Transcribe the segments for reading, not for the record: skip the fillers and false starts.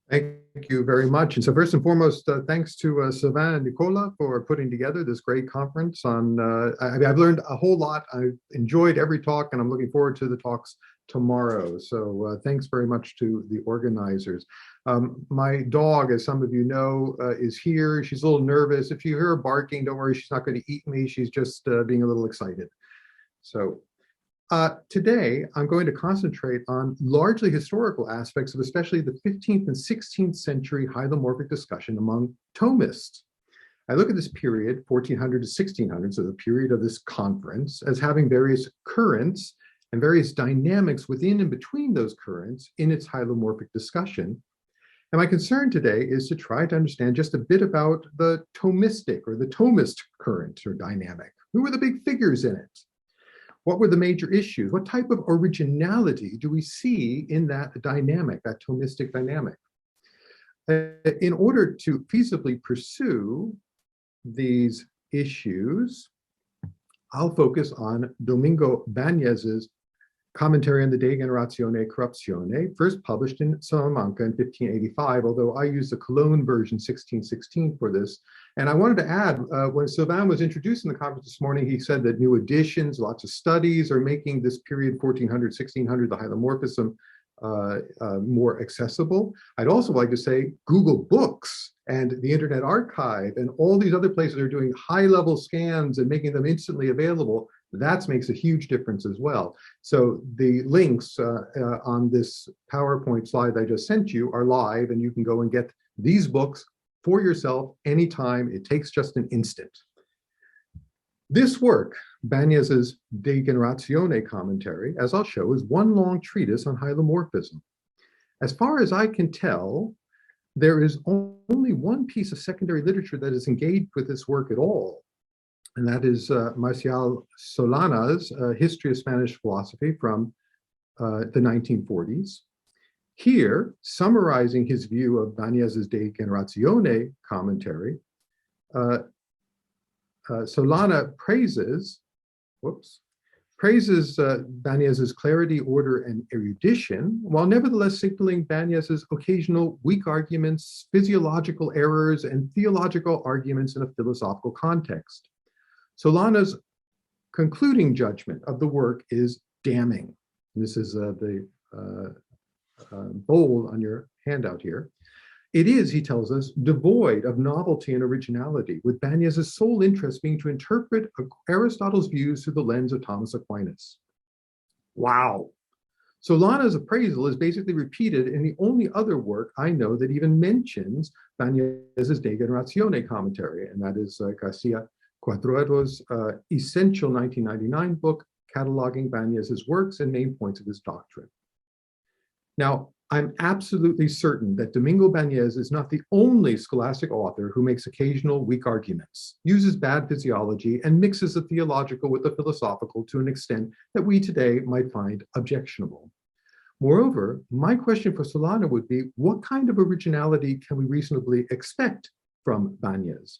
Thank you very much. And so first and foremost, thanks to Sylvain and Nicola for putting together this great conference on, I've learned a whole lot. I've enjoyed every talk and I'm looking forward to the talks tomorrow. So thanks very much to the organizers. My dog, as some of you know, is here. She's a little nervous. If you hear her barking, don't worry, she's not going to eat me. She's just being a little excited. So today, I'm going to concentrate on largely historical aspects of especially the 15th and 16th century hylomorphic discussion among Thomists. I look at this period, 1400 to 1600, so the period of this conference, as having various currents and various dynamics within and between those currents in its hylomorphic discussion. And my concern today is to try to understand just a bit about the Thomistic or the Thomist current or dynamic. Who were the big figures in it? What were the major issues? What type of originality do we see in that dynamic, that Thomistic dynamic? In order to feasibly pursue these issues, I'll focus on Domingo Báñez's commentary on the De Generatione Corruptione, first published in Salamanca in 1585, although I use the Cologne version 1616 for this. And I wanted to add, when Sylvain was introducing the conference this morning, he said that new editions, lots of studies are making this period 1400, 1600, the Hylomorphism, more accessible. I'd also like to say Google Books and the Internet Archive and all these other places are doing high-level scans and making them instantly available. That makes a huge difference as well. So the links on this PowerPoint slide I just sent you are live, and you can go and get these books for yourself anytime. It takes just an instant. This work, Báñez's De Generatione commentary, as I'll show, is one long treatise on hylomorphism. As far as I can tell, there is only one piece of secondary literature that is engaged with this work at all, and that is Marcial Solana's History of Spanish Philosophy from the 1940s. Here, summarizing his view of Báñez's De Generatione commentary, Solana praises Báñez's clarity, order, and erudition, while nevertheless signaling Báñez's occasional weak arguments, physiological errors, and theological arguments in a philosophical context. Solana's concluding judgment of the work is damning. This is the bold on your handout here. It is, he tells us, devoid of novelty and originality, with Báñez's sole interest being to interpret Aristotle's views through the lens of Thomas Aquinas. Wow. Solana's appraisal is basically repeated in the only other work I know that even mentions Báñez's De Generatione commentary, and that is Garcia Cuadro's essential 1999 book, cataloging Báñez's works and main points of his doctrine. Now, I'm absolutely certain that Domingo Báñez is not the only scholastic author who makes occasional weak arguments, uses bad physiology, and mixes the theological with the philosophical to an extent that we today might find objectionable. Moreover, my question for Solana would be, what kind of originality can we reasonably expect from Báñez?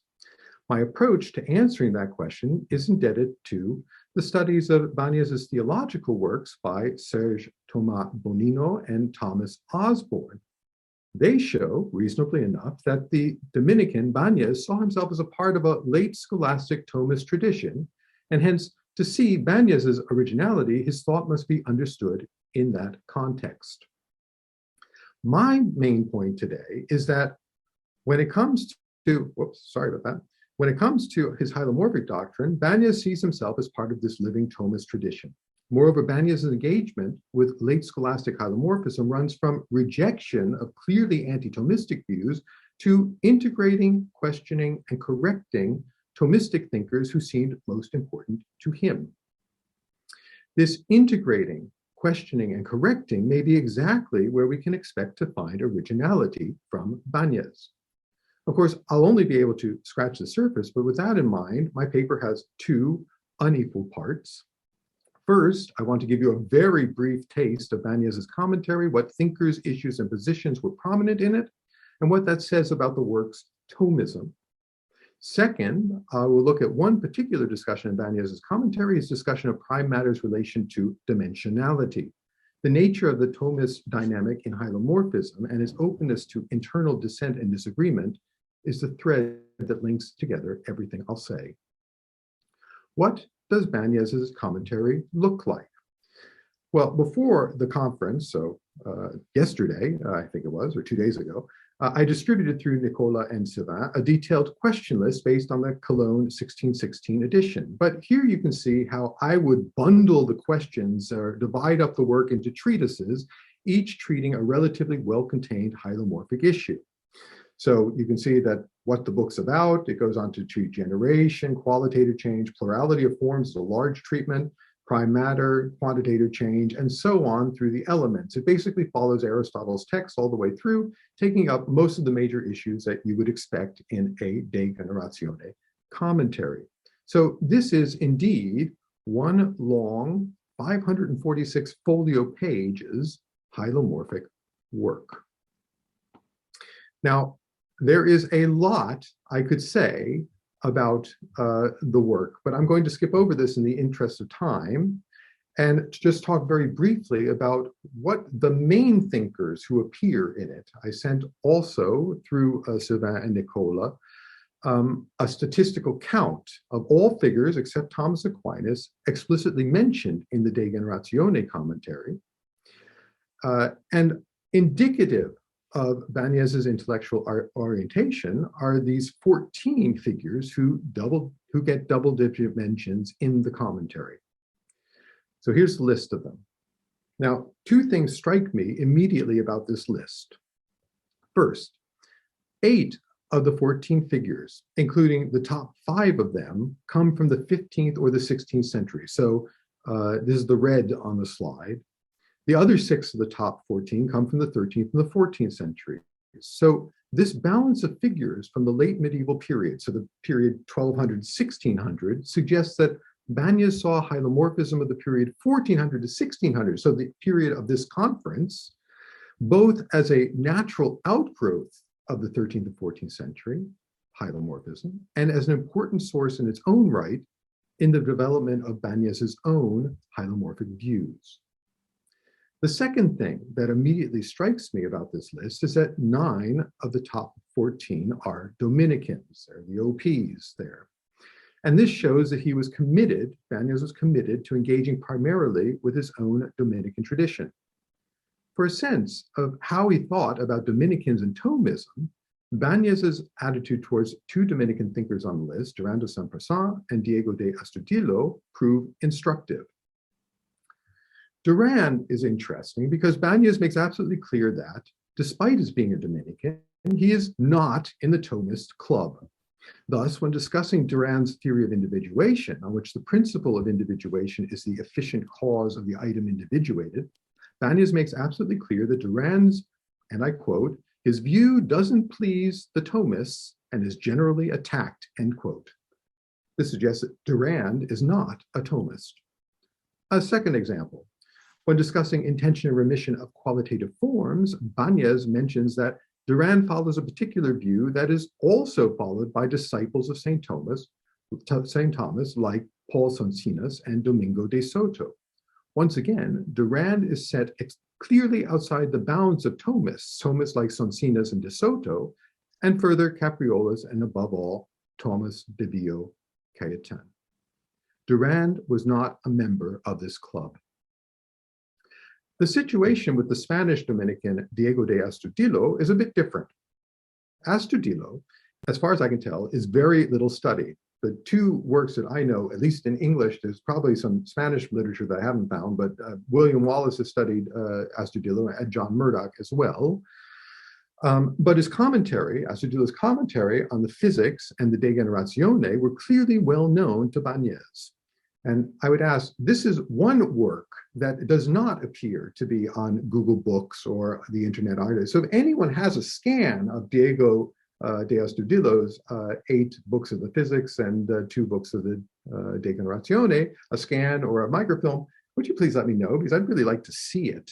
My approach to answering that question is indebted to the studies of Báñez's theological works by Serge Thomas Bonino and Thomas Osborne. They show, reasonably enough, that the Dominican Báñez saw himself as a part of a late scholastic Thomist tradition, and hence, to see Báñez's originality, his thought must be understood in that context. My main point today is that when it comes to, when it comes to his hylomorphic doctrine, Báñez sees himself as part of this living Thomist tradition. Moreover, Báñez's engagement with late scholastic hylomorphism runs from rejection of clearly anti-Thomistic views to integrating, questioning, and correcting Thomistic thinkers who seemed most important to him. This integrating, questioning, and correcting may be exactly where we can expect to find originality from Báñez. Of course, I'll only be able to scratch the surface, but with that in mind, my paper has two unequal parts. First, I want to give you a very brief taste of Báñez's commentary, what thinkers, issues, and positions were prominent in it, and what that says about the work's Thomism. Second, I will look at one particular discussion in Báñez's commentary, his discussion of prime matter's relation to dimensionality. The nature of the Thomist dynamic in hylomorphism and its openness to internal dissent and disagreement is the thread that links together everything I'll say. What does Báñez's commentary look like? Well, before the conference, so yesterday, I think it was, or 2 days ago, I distributed through Nicola and Sylvain a detailed question list based on the Cologne 1616 edition. But here you can see how I would bundle the questions or divide up the work into treatises, each treating a relatively well-contained hylomorphic issue. So you can see that what the book's about, it goes on to treat generation, qualitative change, plurality of forms, a large treatment, prime matter, quantitative change, and so on through the elements. It basically follows Aristotle's text all the way through, taking up most of the major issues that you would expect in a De Generatione commentary. So this is indeed one long 546 folio pages hylomorphic work. Now, there is a lot I could say about the work, but I'm going to skip over this in the interest of time and just talk very briefly about what the main thinkers who appear in it. I sent also through Sylvain and Nicola a statistical count of all figures except Thomas Aquinas explicitly mentioned in the De Generatione commentary, and indicative of Báñez's intellectual orientation are these 14 figures who get double-digit mentions in the commentary. So here's the list of them. Now, two things strike me immediately about this list. First, 8 of the 14 figures, including the top 5 of them, come from the 15th or the 16th century. So this is the red on the slide. The other 6 of the top 14 come from the 13th and the 14th century. So this balance of figures from the late medieval period, so the period 1200-1600, suggests that Báñez saw hylomorphism of the period 1400 to 1600, so the period of this conference, both as a natural outgrowth of the 13th and 14th century, hylomorphism, and as an important source in its own right in the development of Báñez's own hylomorphic views. The second thing that immediately strikes me about this list is that 9 of the top 14 are Dominicans. They're the OPs there. And this shows that he was committed, Báñez was committed to engaging primarily with his own Dominican tradition. For a sense of how he thought about Dominicans and Thomism, Báñez's attitude towards 2 Dominican thinkers on the list, Durand de Saint-Persant and Diego de Astudillo, prove instructive. Durand is interesting because Báñez makes absolutely clear that, despite his being a Dominican, he is not in the Thomist club. Thus, when discussing Durand's theory of individuation, on which the principle of individuation is the efficient cause of the item individuated, Báñez makes absolutely clear that Durand's, and I quote, his view doesn't please the Thomists and is generally attacked, end quote. This suggests that Durand is not a Thomist. A second example. When discussing intention and remission of qualitative forms, Báñez mentions that Durand follows a particular view that is also followed by disciples of St. Thomas, like Paul Soncinus and Domingo de Soto. Once again, Durand is set clearly outside the bounds of Thomists like Soncinus and de Soto, and further Capriolas, and above all, Thomas de Vio Cayetan. Durand was not a member of this club. The situation with the Spanish Dominican Diego de Astudillo is a bit different. Astudillo, as far as I can tell, is very little studied. The 2 works that I know, at least in English, there's probably some Spanish literature that I haven't found, but William Wallace has studied Astudillo and John Murdoch as well. But his commentary, Astudillo's commentary on the physics and the De Generatione were clearly well known to Báñez. And I would ask, this is one work that does not appear to be on Google Books or the Internet Archive. So if anyone has a scan of Diego de Astudillo's 8 books of the physics and 2 books of the De Generatione, a scan or a microfilm, would you please let me know, because I'd really like to see it.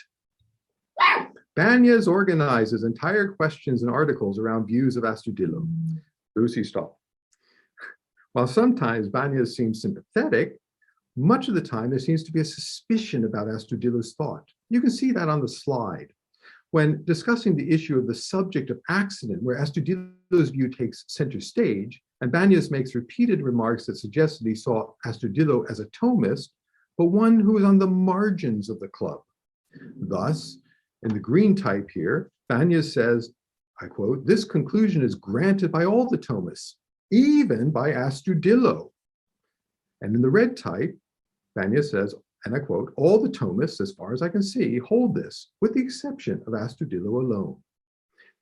Báñez organizes entire questions and articles around views of Astudillo. Lucy, stop. While sometimes Báñez seems sympathetic, much of the time there seems to be a suspicion about Astudillo's thought. You can see that on the slide. When discussing the issue of the subject of accident, where Astudillo's view takes center stage, and Báñez makes repeated remarks that suggest that he saw Astudillo as a Thomist, but one who was on the margins of the club. Thus, in the green type here, Báñez says, I quote, "This conclusion is granted by all the Thomists, even by Astudillo." And in the red type, Báñez says, and I quote, "All the Thomists, as far as I can see, hold this, with the exception of Astudillo alone."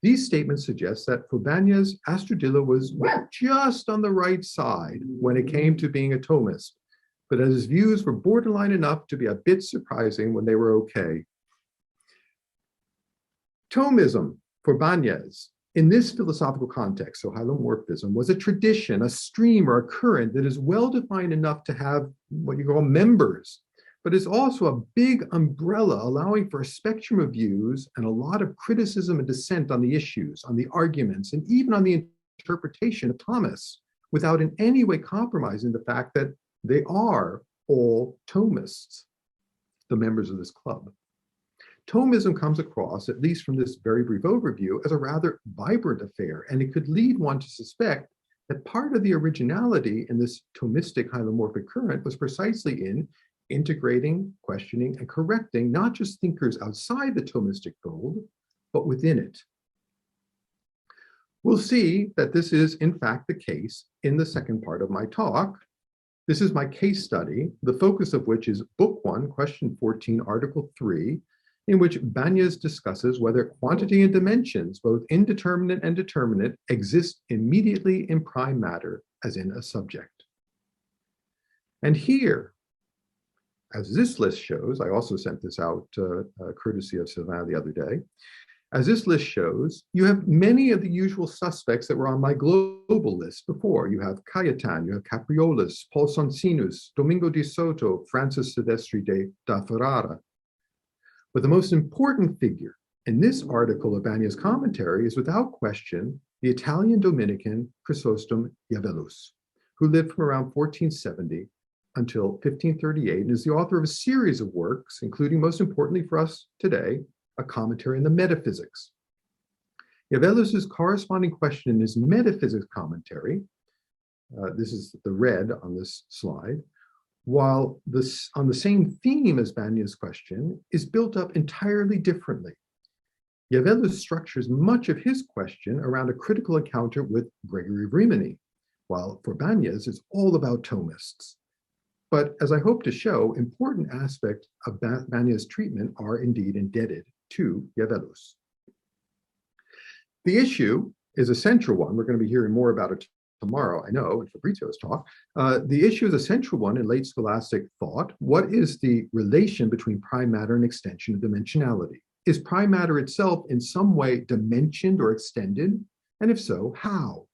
These statements suggest that for Báñez, Astudillo was just on the right side when it came to being a Thomist, but that his views were borderline enough to be a bit surprising when they were okay. Thomism for Báñez, in this philosophical context, so hylomorphism, was a tradition, a stream, or a current that is well-defined enough to have what you call members, but is also a big umbrella allowing for a spectrum of views and a lot of criticism and dissent on the issues, on the arguments, and even on the interpretation of Thomas, without in any way compromising the fact that they are all Thomists, the members of this club. Thomism comes across, at least from this very brief overview, as a rather vibrant affair, and it could lead one to suspect that part of the originality in this Thomistic hylomorphic current was precisely in integrating, questioning, and correcting not just thinkers outside the Thomistic fold, but within it. We'll see that this is, in fact, the case in the second part of my talk. This is my case study, the focus of which is Book 1, Question 14, Article 3, in which Báñez discusses whether quantity and dimensions, both indeterminate and determinate, exist immediately in prime matter, as in a subject. And here, as this list shows, I also sent this out courtesy of Sylvain the other day. As this list shows, you have many of the usual suspects that were on my global list before. You have Cayetan, you have Capriolas, Paul Soncinus, Domingo di Soto, Francis Silvestri da Ferrara. But the most important figure in this article of Báñez's commentary is without question the Italian Dominican Chrysostom Iavellus, who lived from around 1470 until 1538 and is the author of a series of works, including, most importantly for us today, a commentary on the metaphysics. Iavellus's corresponding question in his metaphysics commentary, this is the red on this slide, while this on the same theme as Báñez's question, is built up entirely differently. Iavellus structures much of his question around a critical encounter with Gregory of Rimini, while for Báñez it's all about Thomists. But as I hope to show, important aspects of Báñez's treatment are indeed indebted to Iavellus. The issue is a central one. We're going to be hearing more about it tomorrow, I know, in Fabrizio's talk. The issue is a central one in late scholastic thought. What is the relation between prime matter and extension of dimensionality? Is prime matter itself in some way dimensioned or extended? And if so, how?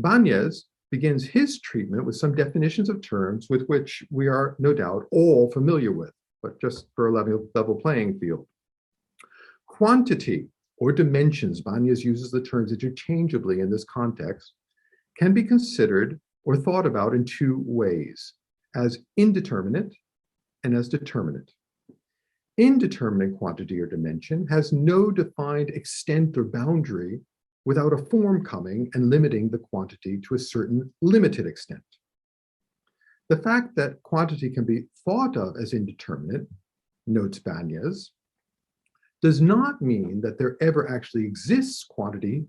Báñez begins his treatment with some definitions of terms with which we are no doubt all familiar with, but just for a level playing field. Quantity or dimensions, Báñez uses the terms interchangeably in this context, can be considered or thought about in two ways, as indeterminate and as determinate. Indeterminate quantity or dimension has no defined extent or boundary without a form coming and limiting the quantity to a certain limited extent. The fact that quantity can be thought of as indeterminate, notes Báñez, does not mean that there ever actually exists quantity,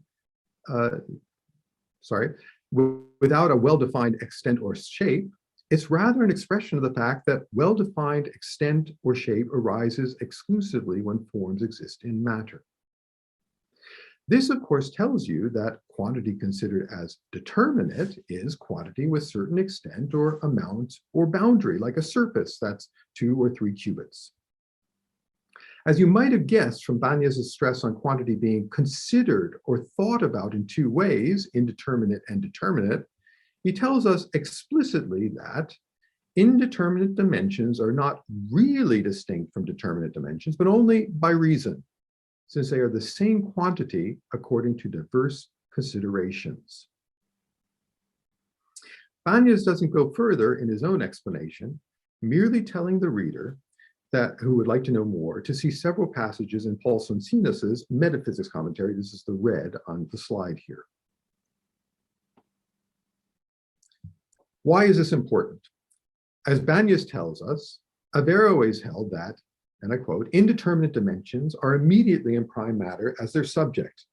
without a well-defined extent or shape. It's rather an expression of the fact that well-defined extent or shape arises exclusively when forms exist in matter. This, of course, tells you that quantity considered as determinate is quantity with certain extent or amount or boundary, like a surface that's 2 or 3 cubits. As you might have guessed from Báñez's stress on quantity being considered or thought about in two ways, indeterminate and determinate, he tells us explicitly that indeterminate dimensions are not really distinct from determinate dimensions, but only by reason, since they are the same quantity according to diverse considerations. Báñez doesn't go further in his own explanation, merely telling the reader who would like to know more to see several passages in Paul Sonsinus's metaphysics commentary. This is the red on the slide here. Why is this important? As Báñez tells us, Averroes held that, and I quote, indeterminate dimensions are immediately in prime matter as their subject,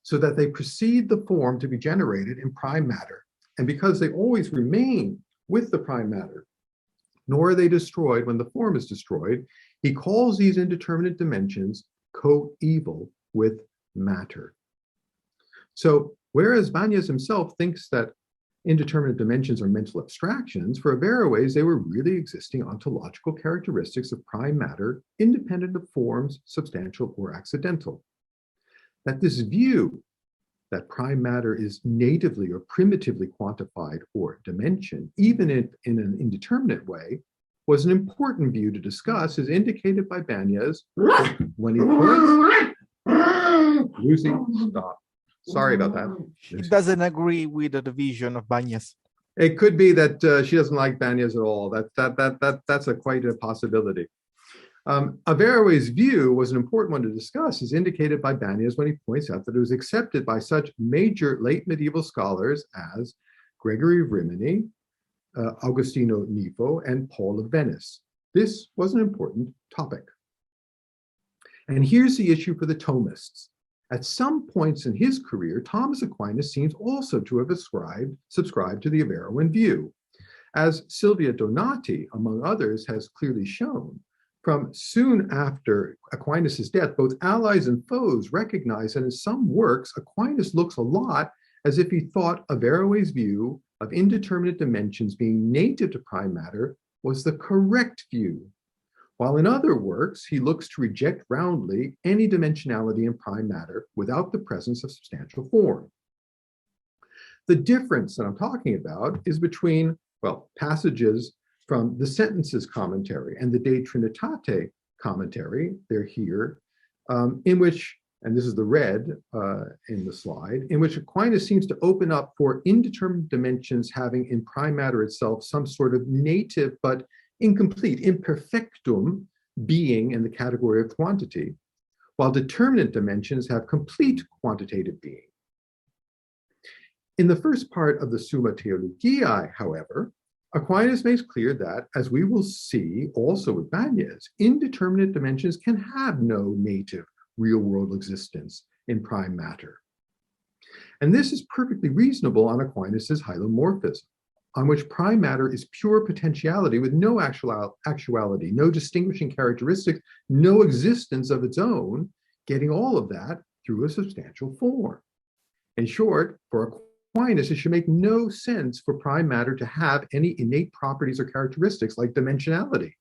so that they precede the form to be generated in prime matter. And because they always remain with the prime matter, nor are they destroyed when the form is destroyed, he calls these indeterminate dimensions coeval with matter. So whereas Báñez himself thinks that indeterminate dimensions are mental abstractions, for Averroes, they were really existing ontological characteristics of prime matter, independent of forms, substantial or accidental. That this view that prime matter is natively or primitively quantified or dimension, even in an indeterminate way, was an important view to discuss, as indicated by Báñez when he points. Lucy, stop. Sorry about that. She doesn't agree with the vision of Báñez. It could be that she doesn't like Báñez at all. That's quite a possibility. Averroes' view was an important one to discuss, as indicated by Báñez when he points out that it was accepted by such major late medieval scholars as Gregory of Rimini, Agostino Nifo, and Paul of Venice. This was an important topic. And here's the issue for the Thomists. At some points in his career, Thomas Aquinas seems also to have subscribed to the Averroan view. As Silvia Donati, among others, has clearly shown, from soon after Aquinas' death, both allies and foes recognize that in some works, Aquinas looks a lot as if he thought Averroes' view of indeterminate dimensions being native to prime matter was the correct view, while in other works, he looks to reject roundly any dimensionality in prime matter without the presence of substantial form. The difference that I'm talking about is between, well, passages from the Sentences commentary and the De Trinitate commentary, they're here, in which, and this is the red in the slide, in which Aquinas seems to open up for indeterminate dimensions having in prime matter itself some sort of native but incomplete, imperfectum being in the category of quantity, while determinate dimensions have complete quantitative being. In the first part of the Summa Theologiae, however, Aquinas makes clear that, as we will see also with Báñez, indeterminate dimensions can have no native real-world existence in prime matter. And this is perfectly reasonable on Aquinas' hylomorphism, on which prime matter is pure potentiality with no actuality, no distinguishing characteristics, no existence of its own, getting all of that through a substantial form. In short, for Aquinas, it should make no sense for prime matter to have any innate properties or characteristics like dimensionality.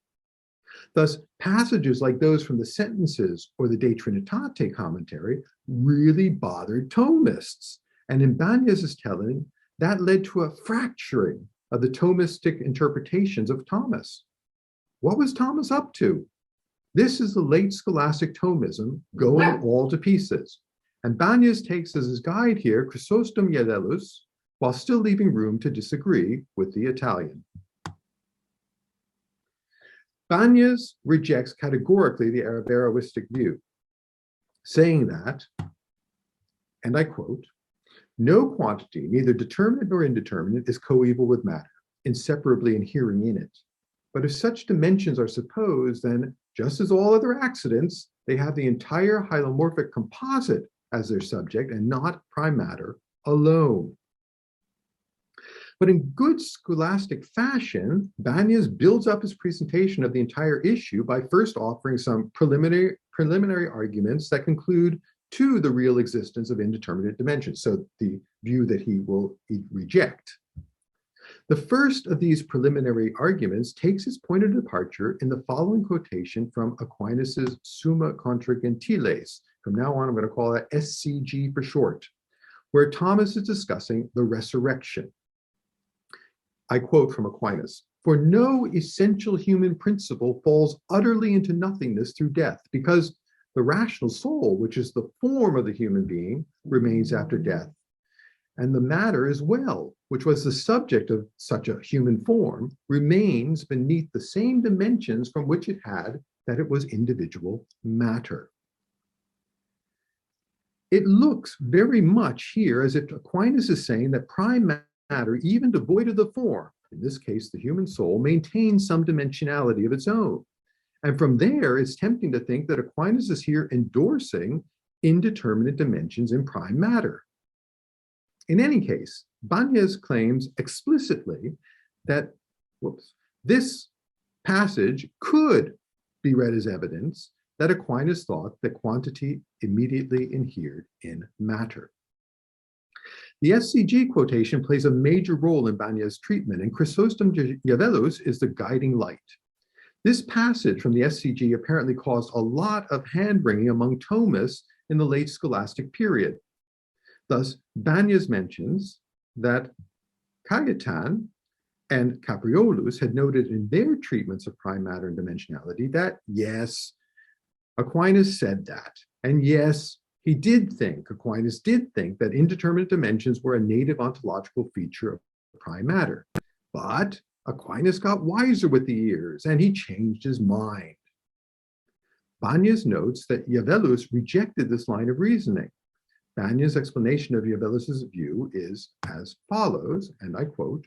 Thus, passages like those from the Sentences or the De Trinitate commentary really bothered Thomists. And in Báñez's telling, that led to a fracturing of the Thomistic interpretations of Thomas. What was Thomas up to? This is the late scholastic Thomism going all to pieces. And Báñez takes as his guide here Chrysostom Ielellus, while still leaving room to disagree with the Italian. Báñez rejects categorically the Averroistic view, saying that, and I quote, "No quantity, neither determinate nor indeterminate, is coeval with matter, inseparably inhering in it. But if such dimensions are supposed, then, just as all other accidents, they have the entire hylomorphic composite as their subject and not prime matter alone." But in good scholastic fashion, Báñez builds up his presentation of the entire issue by first offering some preliminary arguments that conclude to the real existence of indeterminate dimensions, so the view that he will reject. The first of these preliminary arguments takes its point of departure in the following quotation from Aquinas' Summa contra Gentiles. From now on, I'm going to call that SCG for short, where Thomas is discussing the resurrection. I quote from Aquinas, "For no essential human principle falls utterly into nothingness through death, because the rational soul, which is the form of the human being, remains after death. and the matter as well, which was the subject of such a human form, remains beneath the same dimensions from which it had that it was individual matter. It looks very much here as if Aquinas is saying that prime matter, even devoid of the form, in this case the human soul, maintains some dimensionality of its own. And from there, it's tempting to think that Aquinas is here endorsing indeterminate dimensions in prime matter. In any case, Báñez claims explicitly that this passage could be read as evidence that Aquinas thought that quantity immediately inhered in matter. The SCG quotation plays a major role in Báñez's treatment, and Chrysostom Giavellus is the guiding light. This passage from the SCG apparently caused a lot of hand-wringing among Thomists in the late scholastic period. Thus, Báñez mentions that Cajetan and Capriolus had noted in their treatments of prime matter and dimensionality that, yes, Aquinas said that, and yes, Aquinas did think that indeterminate dimensions were a native ontological feature of prime matter. But Aquinas got wiser with the years, and he changed his mind. Báñez notes that Giavellus rejected this line of reasoning. Báñez's explanation of Giavellus's view is as follows, and I quote,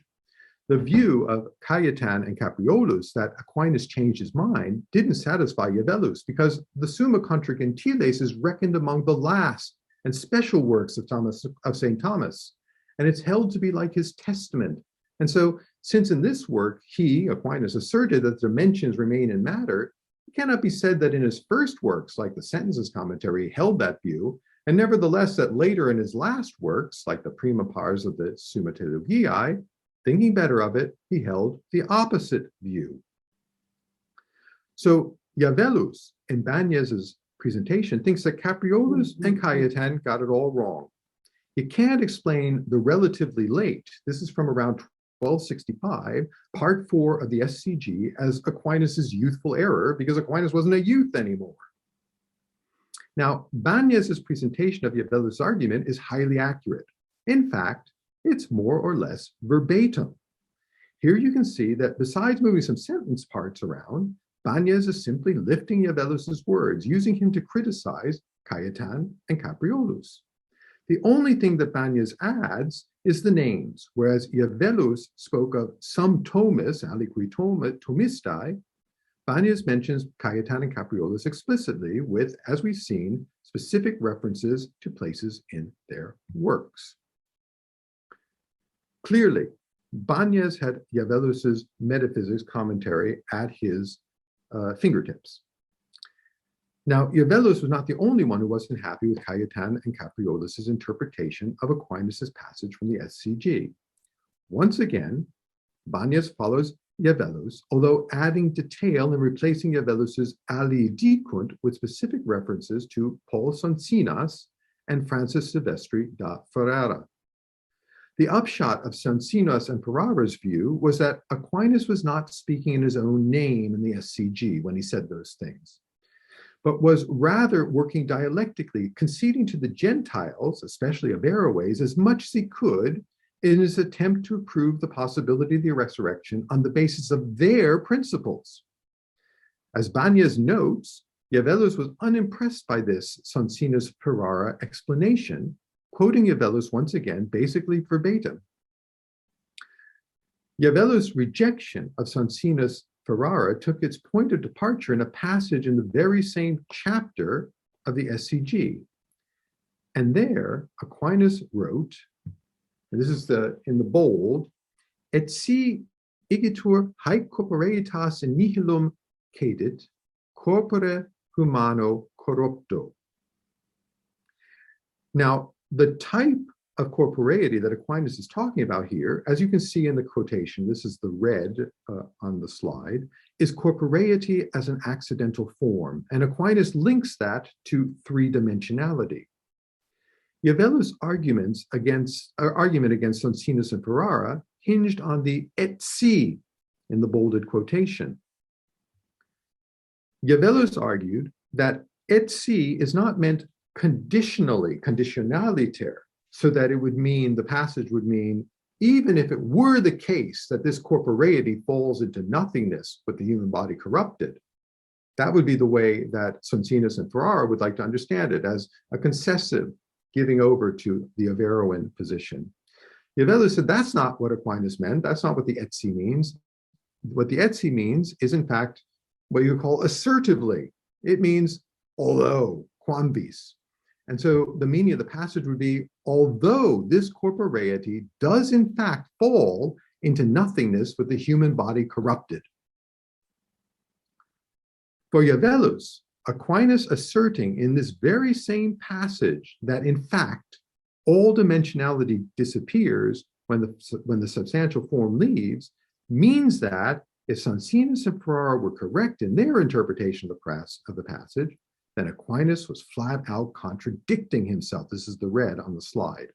"The view of Cajetan and Capriolus that Aquinas changed his mind didn't satisfy Giavellus because the Summa Contra Gentiles is reckoned among the last and special works of St. Thomas, and it's held to be like his testament. And so, since in this work he, Aquinas, asserted that dimensions remain in matter, it cannot be said that in his first works, like the Sentences commentary, he held that view, and nevertheless that later in his last works, like the Prima Pars of the Summa Theologiae, thinking better of it, he held the opposite view." So Giavellus, in Báñez's presentation, thinks that Capriolus and Cajetan got it all wrong. You can't explain the relatively late, this is from around 1265, part 4 of the SCG, as Aquinas' youthful error, because Aquinas wasn't a youth anymore. Now, Báñez's presentation of Giavellus' argument is highly accurate. In fact, it's more or less verbatim. Here you can see that besides moving some sentence parts around, Báñez is simply lifting Giavellus's words, using him to criticize Cajetan and Capriolus. The only thing that Báñez adds is the names, whereas Giavellus spoke of some Thomists, aliqui Thomistae, Báñez mentions Cajetan and Capriolus explicitly with, as we've seen, specific references to places in their works. Clearly, Báñez had Giavellus's metaphysics commentary at his fingertips. Now, Giavellus was not the only one who wasn't happy with Cajetan and Capriolus's interpretation of Aquinas' passage from the SCG. Once again, Báñez follows Giavellus, although adding detail and replacing Giavellus's ali dicunt with specific references to Paul Soncinas and Francis Silvestri da Ferrara. The upshot of Soncinas and Ferrara's view was that Aquinas was not speaking in his own name in the SCG when he said those things, but was rather working dialectically, conceding to the Gentiles, especially Averroes, as much as he could in his attempt to prove the possibility of the resurrection on the basis of their principles. As Báñez notes, Giavellus was unimpressed by this Soncinas-Ferrara explanation, quoting Giavellus once again, basically verbatim. Giavellus' rejection of Soncinas-Ferrara took its point of departure in a passage in the very same chapter of the SCG. And there, Aquinas wrote, and this is in the bold, "Et si igitur haec corporeitas in nihilum cedit, corpore humano corrupto." Now, the type of corporeity that Aquinas is talking about here, as you can see in the quotation, this is the red on the slide, is corporeity as an accidental form, and Aquinas links that to three-dimensionality. Giavellus' argument against Soncinas and Ferrara hinged on the et si in the bolded quotation. Giavellus argued that et si is not meant conditionally, conditionaliter, so that it would mean, the passage would mean, even if it were the case that this corporeity falls into nothingness with the human body corrupted, that would be the way that Soncinius and Ferrara would like to understand it, as a concessive giving over to the Averroan position. Jevellus said that's not what Aquinas meant. That's not what the etsi means. What the etsi means is, in fact, what you call assertively. It means although, quamvis. And so the meaning of the passage would be, although this corporeity does in fact fall into nothingness with the human body corrupted. For Jevellus, Aquinas asserting in this very same passage that in fact all dimensionality disappears when the substantial form leaves, means that if Soncinius and Ferrara were correct in their interpretation of the passage, then Aquinas was flat out contradicting himself. This is the red on the slide.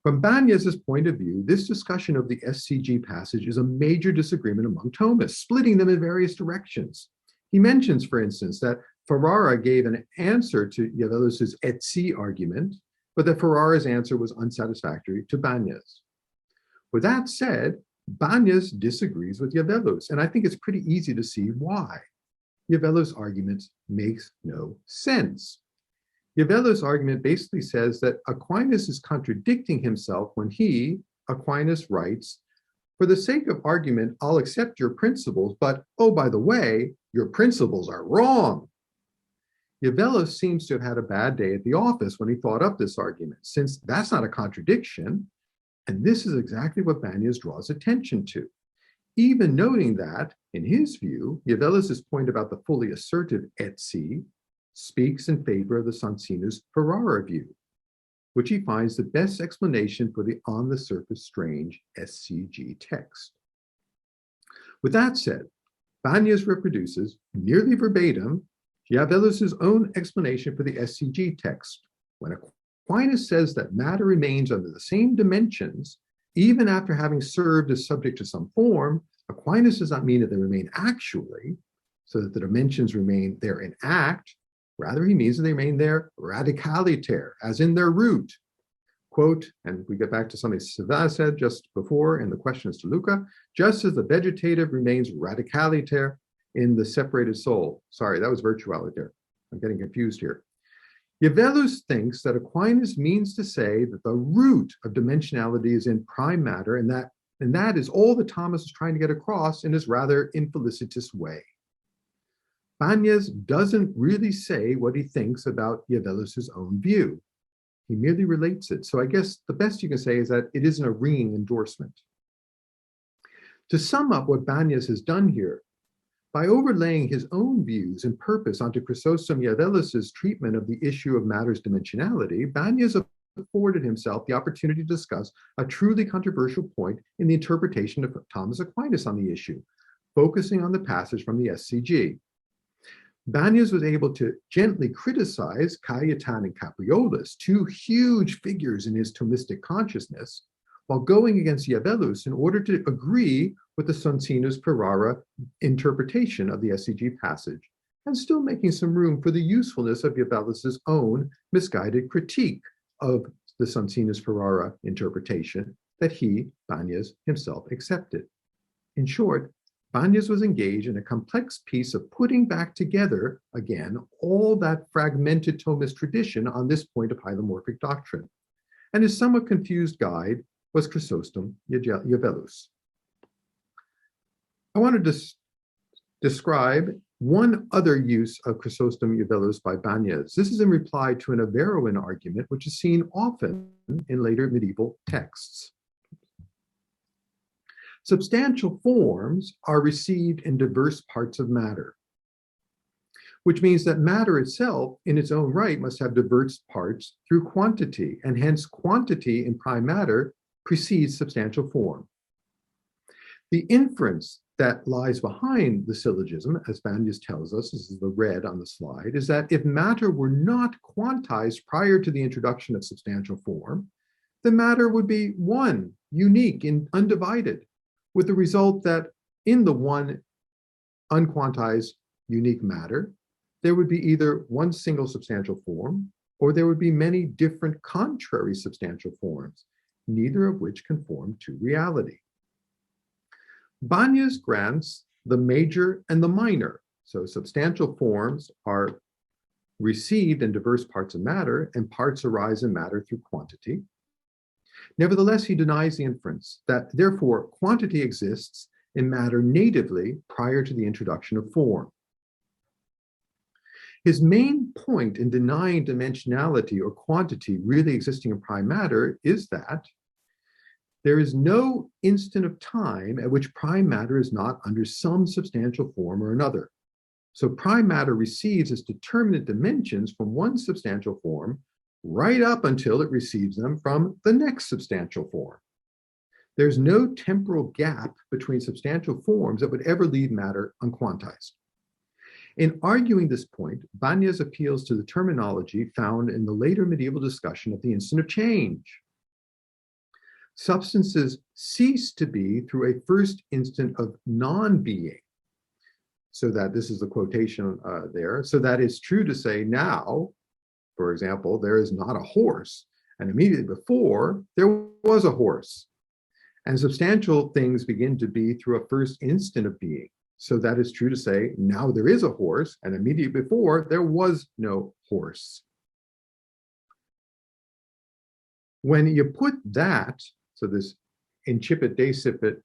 From Báñez's point of view, this discussion of the SCG passage is a major disagreement among Thomists, splitting them in various directions. He mentions, for instance, that Ferrara gave an answer to Jevellus's etsi argument, but that Ferrara's answer was unsatisfactory to Báñez. With that said, Báñez disagrees with Jevellus, and I think it's pretty easy to see why. Jevellus' argument makes no sense. Jevellus' argument basically says that Aquinas is contradicting himself when he, Aquinas, writes, for the sake of argument, I'll accept your principles, but, oh, by the way, your principles are wrong. Jevellus seems to have had a bad day at the office when he thought up this argument, since that's not a contradiction, and this is exactly what Báñez draws attention to. Even noting that, in his view, Jevellus' point about the fully assertive etsi speaks in favor of the Soncinius-Ferrara view, which he finds the best explanation for the on-the-surface strange SCG text. With that said, Báñez reproduces, nearly verbatim, Jevellus' own explanation for the SCG text. When Aquinas says that matter remains under the same dimensions, even after having served as subject to some form, Aquinas does not mean that they remain actually, so that the dimensions remain there in act. Rather, he means that they remain there radicaliter, as in their root. Quote, and we get back to something Savin said just before in the questions to Luca, just as the vegetative remains radicaliter in the separated soul. Sorry, that was virtualiter. I'm getting confused here. Jevellus thinks that Aquinas means to say that the root of dimensionality is in prime matter, and that is all that Thomas is trying to get across in his rather infelicitous way. Báñez doesn't really say what he thinks about Jevellus' own view. He merely relates it. So I guess the best you can say is that it isn't a ringing endorsement. To sum up what Báñez has done here, by overlaying his own views and purpose onto Chrysostom Jevellus' treatment of the issue of matter's dimensionality, Báñez afforded himself the opportunity to discuss a truly controversial point in the interpretation of Thomas Aquinas on the issue, focusing on the passage from the SCG. Báñez was able to gently criticize Cayetan and Capriolus, two huge figures in his Thomistic consciousness, while going against Jevellus in order to agree with the Soncinius-Ferrara interpretation of the SCG passage, and still making some room for the usefulness of Jevellus' own misguided critique of the Soncinius-Ferrara interpretation that he, Báñez, himself accepted. In short, Báñez was engaged in a complex piece of putting back together, again, all that fragmented Thomist tradition on this point of hylomorphic doctrine. And his somewhat confused guide was Chrysostom Jevellus. I want to describe one other use of Chrysostom Jevellus by Báñez. This is in reply to an Averroan argument, which is seen often in later medieval texts. Substantial forms are received in diverse parts of matter, which means that matter itself in its own right must have diverse parts through quantity, and hence quantity in prime matter precedes substantial form. The inference that lies behind the syllogism, as Báñez tells us, this is the red on the slide, is that if matter were not quantized prior to the introduction of substantial form, the matter would be one, unique and undivided, with the result that in the one unquantized unique matter, there would be either one single substantial form or there would be many different contrary substantial forms, neither of which conform to reality. Báñez grants the major and the minor. So substantial forms are received in diverse parts of matter, and parts arise in matter through quantity. Nevertheless, he denies the inference that, therefore, quantity exists in matter natively prior to the introduction of form. His main point in denying dimensionality or quantity really existing in prime matter is that there is no instant of time at which prime matter is not under some substantial form or another. So prime matter receives its determinate dimensions from one substantial form right up until it receives them from the next substantial form. There's no temporal gap between substantial forms that would ever leave matter unquantized. In arguing this point, Báñez appeals to the terminology found in the later medieval discussion of the instant of change. Substances cease to be through a first instant of non-being. So that this is the quotation there. So that it's true to say now, for example, there is not a horse, and immediately before there was a horse. And substantial things begin to be through a first instant of being. So that is true to say now there is a horse, and immediately before there was no horse. When you put that, so this incipit decipit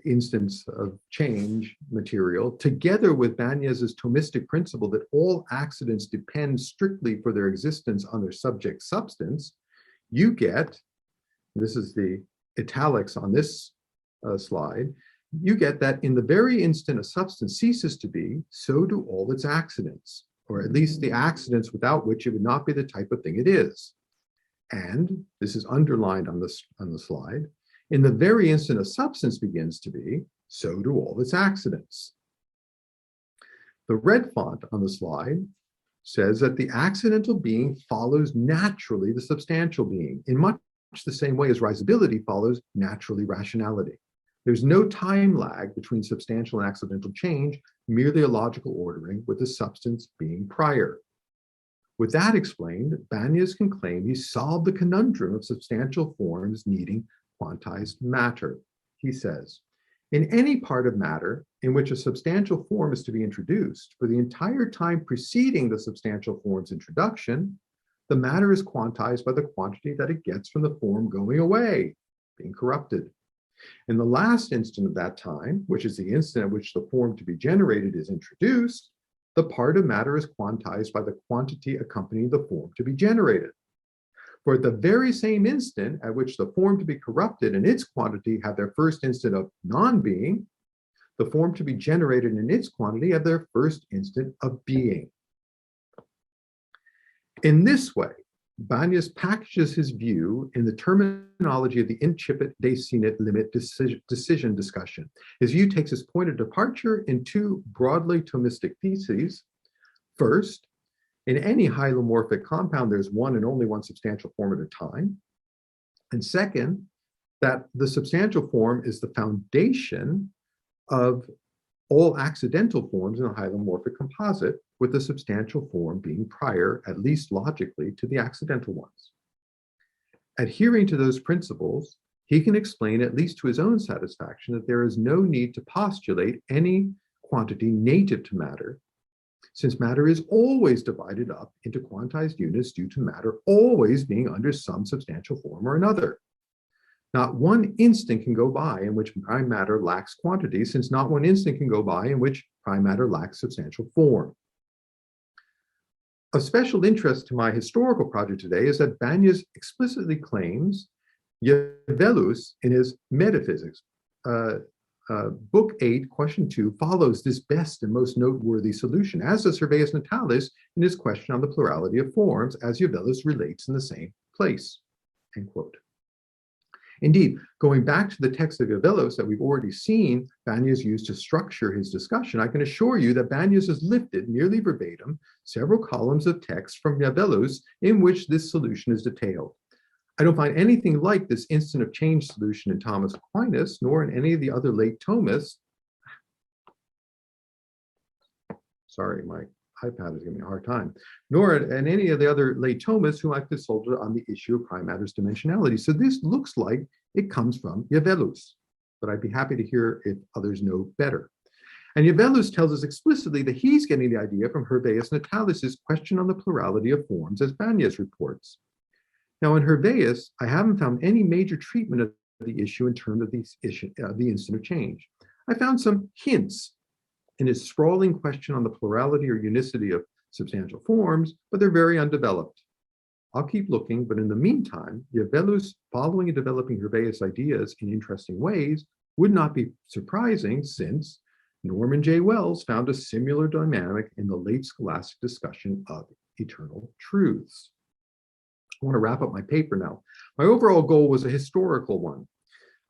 instance of change material, together with Báñez's Thomistic principle that all accidents depend strictly for their existence on their subject substance, you get, this is the italics on this slide, you get that in the very instant a substance ceases to be, so do all its accidents, or at least the accidents without which it would not be the type of thing it is. And this is underlined on the slide. In the very instant a substance begins to be, so do all its accidents. The red font on the slide says that the accidental being follows naturally the substantial being, in much the same way as risability follows naturally rationality. There's no time lag between substantial and accidental change, merely a logical ordering with the substance being prior. With that explained, Báñez can claim he solved the conundrum of substantial forms needing quantized matter. He says, in any part of matter in which a substantial form is to be introduced, for the entire time preceding the substantial form's introduction, the matter is quantized by the quantity that it gets from the form going away, being corrupted. In the last instant of that time, which is the instant at which the form to be generated is introduced, the part of matter is quantized by the quantity accompanying the form to be generated. For at the very same instant at which the form to be corrupted and its quantity have their first instant of non-being, the form to be generated and its quantity have their first instant of being. In this way, Báñez packages his view in the terminology of the incipit decipit limit decision discussion. His view takes its point of departure in two broadly Thomistic theses. First, in any hylomorphic compound, there's one and only one substantial form at a time. And second, that the substantial form is the foundation of all accidental forms in a hylomorphic composite, with the substantial form being prior, at least logically, to the accidental ones. Adhering to those principles, he can explain, at least to his own satisfaction, that there is no need to postulate any quantity native to matter, since matter is always divided up into quantized units due to matter always being under some substantial form or another. Not one instant can go by in which prime matter lacks quantity, since not one instant can go by in which prime matter lacks substantial form. Of special interest to my historical project today is that Báñez explicitly claims Jevellus in his Metaphysics. Book 8, question 2, follows this best and most noteworthy solution, as does Serveus Natalis in his question on the plurality of forms, as Jevellus relates in the same place, end quote. Indeed, going back to the text of Jevellus that we've already seen Báñez used to structure his discussion, I can assure you that Báñez has lifted, nearly verbatim, several columns of text from Jevellus in which this solution is detailed. I don't find anything like this instant of change solution in Thomas Aquinas, nor in any of the other late Thomists. Sorry, my iPad is giving me a hard time, nor and any of the other late Thomists whom I've consulted on the issue of prime matter's dimensionality. So this looks like it comes from Jevellus, but I'd be happy to hear if others know better. And Jevellus tells us explicitly that he's getting the idea from Hervaeus Natalis' question on the plurality of forms, as Báñez reports. Now, in Hervaeus, I haven't found any major treatment of the issue in terms of the instant of change. I found some hints in his sprawling question on the plurality or unicity of substantial forms, but they're very undeveloped. I'll keep looking, but in the meantime, Jevellus, following and developing Hervaeus' ideas in interesting ways, would not be surprising since Norman J. Wells found a similar dynamic in the late scholastic discussion of eternal truths. I want to wrap up my paper now. My overall goal was a historical one.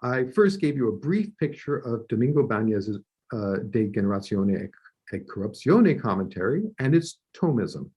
I first gave you a brief picture of Domingo Báñez's De Generatione e Corruptione commentary and its Thomism.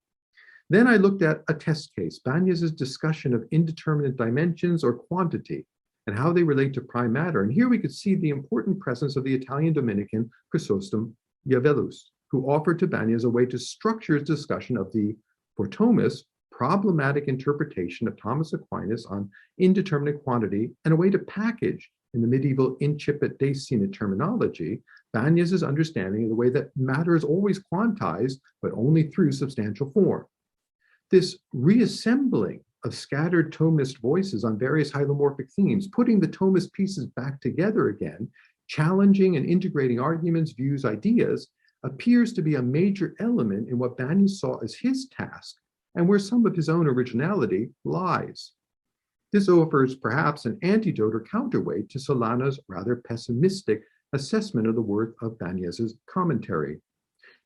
Then I looked at a test case, Báñez's discussion of indeterminate dimensions or quantity, and how they relate to prime matter. And here we could see the important presence of the Italian Dominican Chrysostom Jevellus, who offered to Báñez a way to structure his discussion of the, for Thomas, problematic interpretation of Thomas Aquinas on indeterminate quantity, and a way to package in the medieval incipit de sine terminology Báñez's understanding of the way that matter is always quantized, but only through substantial form. This reassembling of scattered Thomist voices on various hylomorphic themes, putting the Thomist pieces back together again, challenging and integrating arguments, views, ideas, appears to be a major element in what Báñez saw as his task, and where some of his own originality lies. This offers perhaps an antidote or counterweight to Solana's rather pessimistic assessment of the work of Báñez's commentary,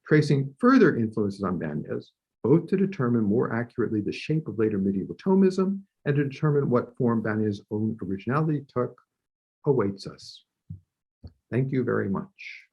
tracing further influences on Báñez, both to determine more accurately the shape of later medieval Thomism and to determine what form Báñez's own originality took, awaits us. Thank you very much.